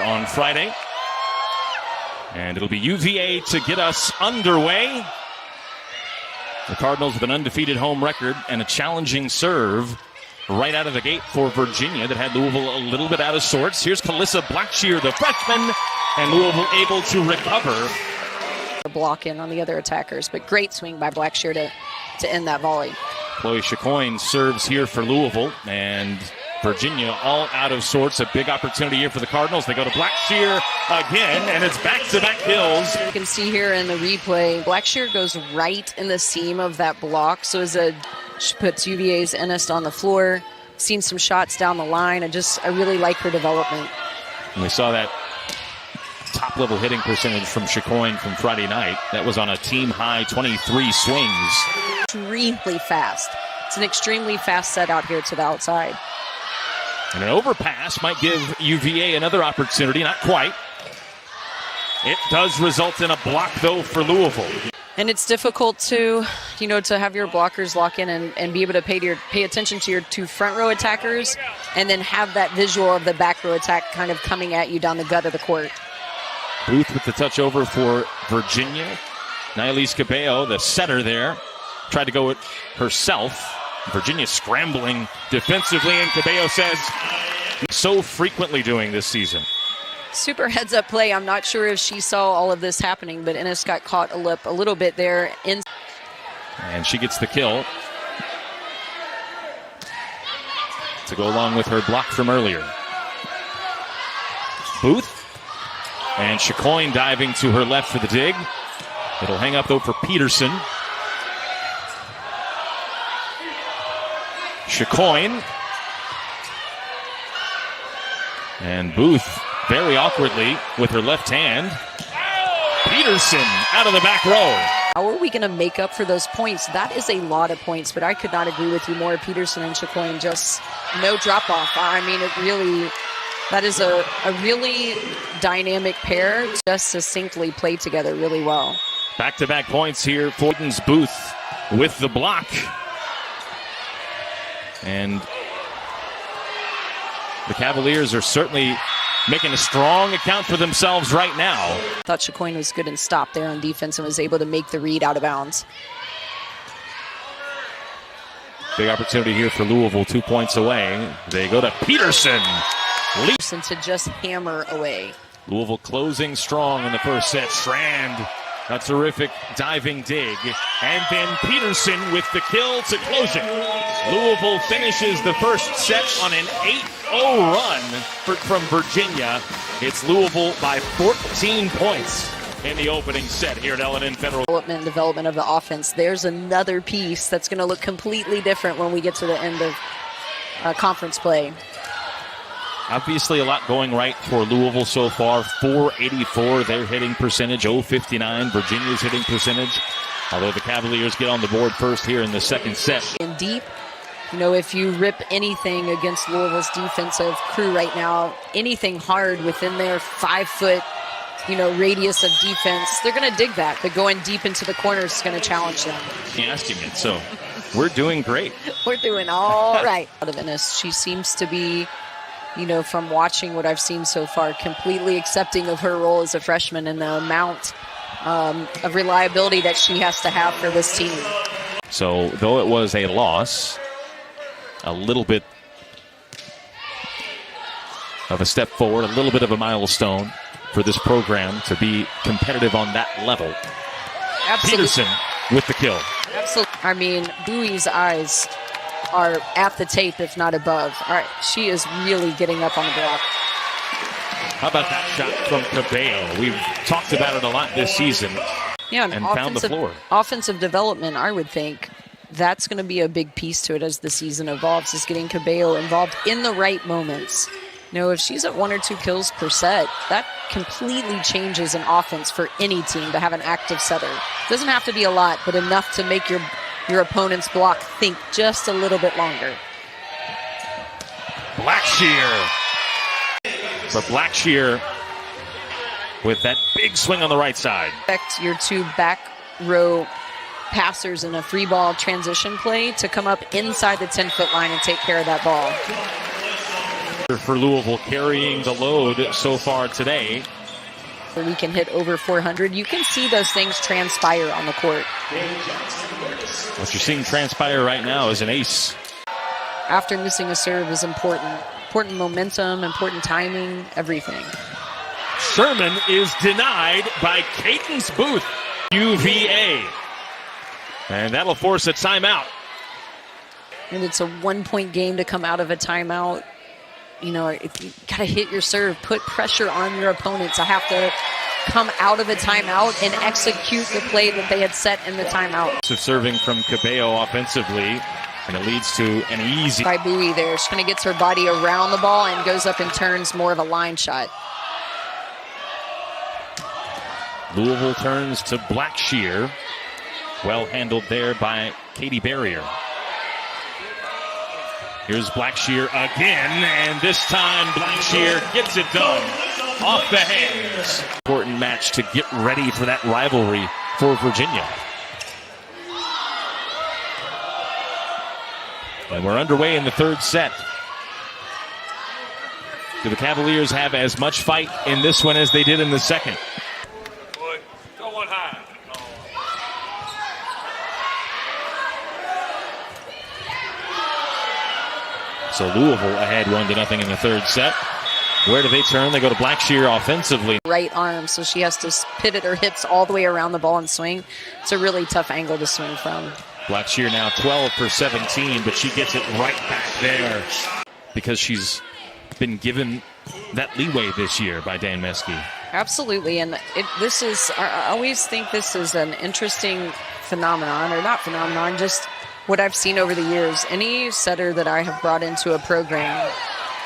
on Friday. And it'll be UVA to get us underway. The Cardinals with an undefeated home record and a challenging serve right out of the gate for Virginia that had Louisville a little bit out of sorts. Here's Calissa Blackshear, the freshman, and Louisville able to recover. Block in on the other attackers, but great swing by Blackshear to end that volley. Chloe Chacoin serves here for Louisville, and Virginia all out of sorts. A big opportunity here for the Cardinals. They go to Blackshear again, and it's back-to-back kills. You can see here in the replay, Blackshear goes right in the seam of that block. So she puts UVA's Ennis on the floor. Seen some shots down the line. I really like her development. And we saw that top-level hitting percentage from Chacoin from Friday night. That was on a team-high 23 swings. Extremely fast. It's an extremely fast set out here to the outside. And an overpass might give UVA another opportunity. Not quite. It does result in a block, though, for Louisville. And it's difficult to have your blockers lock in and be able to pay attention to your two front row attackers and then have that visual of the back row attack kind of coming at you down the gut of the court. Booth with the touch over for Virginia. Nylise Cabello, the setter there, tried to go it herself. Virginia scrambling defensively, and Cabello says so frequently doing this season. Super heads-up play. I'm not sure if she saw all of this happening, but Ennis got caught a little bit there. And she gets the kill to go along with her block from earlier. Booth. And Chacoin diving to her left for the dig. It'll hang up, though, for Peterson. Chacoin. And Booth very awkwardly with her left hand. Peterson out of the back row. How are we going to make up for those points? That is a lot of points, but I could not agree with you more. Peterson and Chacoin, just no drop-off. I mean, that is a really dynamic pair, just succinctly played together really well. Back-to-back points here for Booth with the block. And the Cavaliers are certainly making a strong account for themselves right now. I thought Chacoin was good and stopped there on defense and was able to make the read out of bounds. Big opportunity here for Louisville, 2 points away. They go to Peterson. To just hammer away. Louisville closing strong in the first set. Strand, a terrific diving dig. And then Peterson with the kill to close it. Louisville finishes the first set on an 8-0 run from Virginia. It's Louisville by 14 points in the opening set here at L&N Federal. Development of the offense. There's another piece that's going to look completely different when we get to the end of conference play. Obviously a lot going right for Louisville so far. 484 their hitting percentage, 059 Virginia's hitting percentage. Although the Cavaliers get on the board first here in the second set. And deep, if you rip anything against Louisville's defensive crew right now, anything hard within their 5-foot, radius of defense, they're going to dig that. But going deep into the corners is going to challenge them. Asking it, so we're doing great. We're doing all right. Out of Ennis, she seems to be, from watching what I've seen so far, completely accepting of her role as a freshman and the amount of reliability that she has to have for this team. So, though it was a loss, a little bit of a step forward, a little bit of a milestone for this program to be competitive on that level. Absolutely. Peterson with the kill. Absolutely. I mean, Bowie's eyes are at the tape, if not above. All right, she is really getting up on the block. How about that shot from Cabello? We've talked about it a lot this season. Yeah, and found the floor. Offensive development, I would think that's going to be a big piece to it as the season evolves, is getting Cabello involved in the right moments. If she's at 1 or 2 kills per set, that completely changes an offense for any team to have an active setter. Doesn't have to be a lot, but enough to make your opponent's block think just a little bit longer. Blackshear. But Blackshear with that big swing on the right side. Expect your two back row passers in a free ball transition play to come up inside the 10-foot line and take care of that ball. For Louisville carrying the load so far today. We can hit over 400. You can see those things transpire on the court. What you're seeing transpire right now is an ace. After missing a serve is important. Important momentum, important timing, everything. Sherman is denied by Cadence Booth, UVA. And that'll force a timeout. And it's a 1-point game to come out of a timeout. You know, if you got to hit your serve, put pressure on your opponent to have to come out of a timeout and execute the play that they had set in the timeout. So serving from Cabello offensively, and it leads to an easy. By Bowie there, she kind of gets her body around the ball and goes up and turns more of a line shot. Louisville turns to Blackshear. Well handled there by Katie Barrier. Here's Blackshear again, and this time Blackshear gets it done off the hands. Important match to get ready for that rivalry for Virginia. And we're underway in the third set. Do the Cavaliers have as much fight in this one as they did in the second? Go one high. So Louisville ahead 1-0 in the third set. Where do they turn? They go to Blackshear offensively. Right arm, so she has to pivot her hips all the way around the ball and swing. It's a really tough angle to swing from. Blackshear now 12 for 17, but she gets it right back there because she's been given that leeway this year by Dan Meskey. Absolutely, and I always think this is an interesting phenomenon, or not phenomenon, just what I've seen over the years. Any setter that I have brought into a program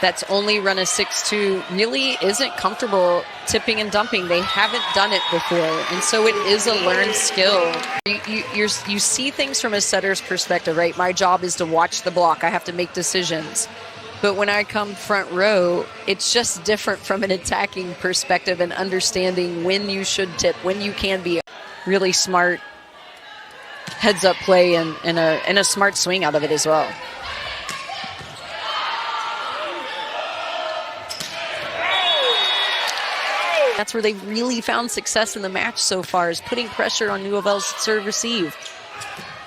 that's only run a 6-2 really isn't comfortable tipping and dumping. They haven't done it before, and so it is a learned skill. You see things from a setter's perspective, right? My job is to watch the block. I have to make decisions. But when I come front row, it's just different from an attacking perspective and understanding when you should tip, when you can be really smart heads-up play and a smart swing out of it as well. That's where they've really found success in the match so far, is putting pressure on Louisville's serve-receive.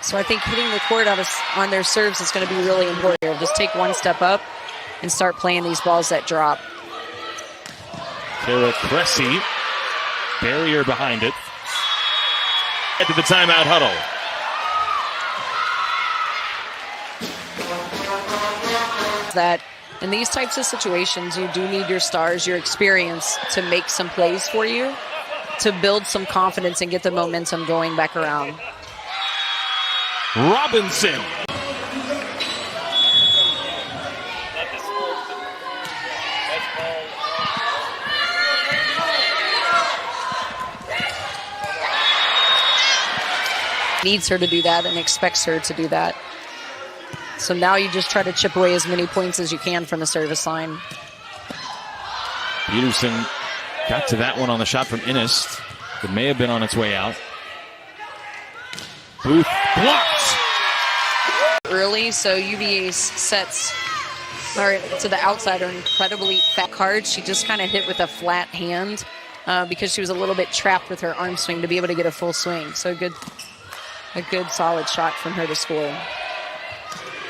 So I think hitting the court on their serves is going to be really important here. Just take one step up and start playing these balls that drop. Kara Cressy, Barrier behind it. Head to the timeout huddle. That in these types of situations, you do need your stars, your experience to make some plays for you, to build some confidence and get the momentum going back around. Robinson. Needs her to do that and expects her to do that. So now you just try to chip away as many points as you can from the service line. Peterson got to that one on the shot from Innes. It may have been on its way out. Booth blocked. Early, so UVA's sets to the outside are incredibly fat cards. She just kind of hit with a flat hand because she was a little bit trapped with her arm swing to be able to get a full swing. So a good solid shot from her to score.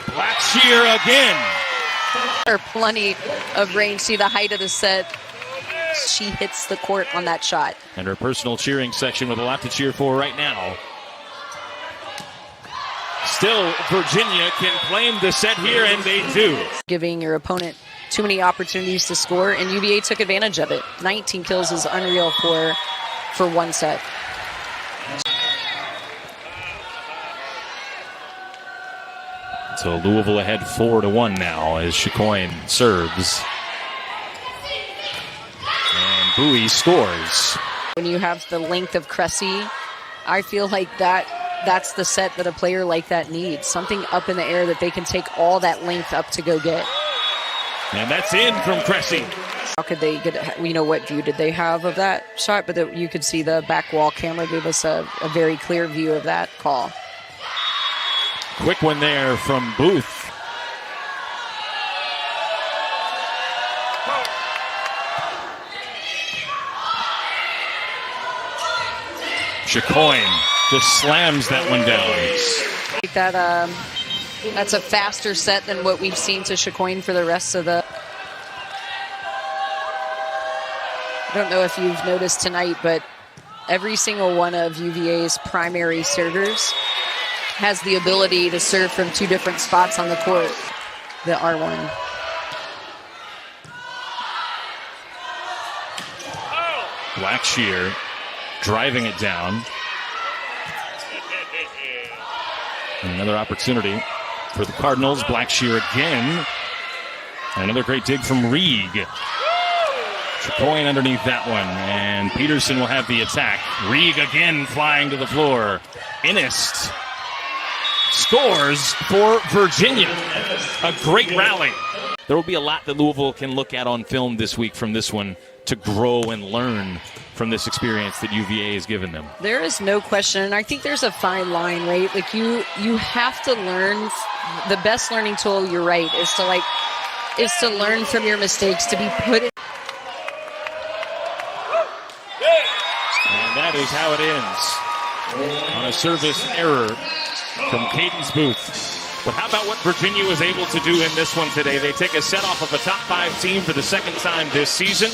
Blackshear again. There are plenty of range. See the height of the set. She hits the court on that shot. And her personal cheering section with a lot to cheer for right now. Still, Virginia can claim the set here, and they do. Giving your opponent too many opportunities to score, and UVA took advantage of it. 19 kills is unreal for one set. So Louisville ahead 4-1 now as Chicoine serves. And Bowie scores. When you have the length of Cressy, I feel like that's the set that a player like that needs. Something up in the air that they can take all that length up to go get. And that's in from Cressy. How could they get it? What view did they have of that shot? But you could see the back wall camera gave us a very clear view of that call. Quick one there from Booth. Chicoine just slams that one down. That's a faster set than what we've seen to Chicoine for the rest of the... I don't know if you've noticed tonight, but every single one of UVA's primary servers has the ability to serve from 2 different spots on the court. The R1. Blackshear driving it down. And another opportunity for the Cardinals. Blackshear again. And another great dig from Reed. Chicoine underneath that one. And Peterson will have the attack. Reed again flying to the floor. Innist scores for Virginia. A great rally. There will be a lot that Louisville can look at on film this week from this one to grow and learn from this experience that UVA has given them. There is no question, and I think there's a fine line, right? Like you have to learn. The best learning tool, you're right, is to learn from your mistakes, to be put in. And that is how it ends. On a service error from Cadence Booth. But how about what Virginia was able to do in this one today? They take a set off of a top 5 team for the second time this season.